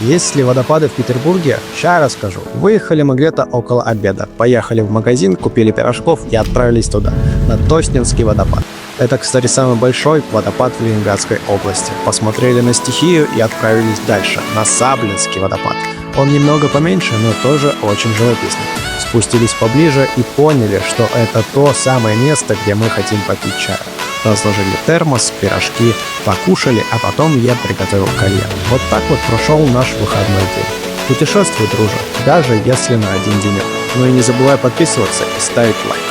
Есть ли водопады в Петербурге? Ща расскажу. Выехали мы где-то около обеда. Поехали в магазин, купили пирожков и отправились туда, на Тоснинский водопад. Это, кстати, самый большой водопад в Ленинградской области. Посмотрели на стихию и отправились дальше, на Саблинский водопад. Он немного поменьше, но тоже очень живописный. Спустились поближе и поняли, что это то самое место, где мы хотим попить чай. Разложили термос, пирожки, покушали, а потом я приготовил кальян. Вот так вот прошел наш выходной день. Путешествуй, друже, даже если на один денек. Ну и не забывай подписываться и ставить лайк.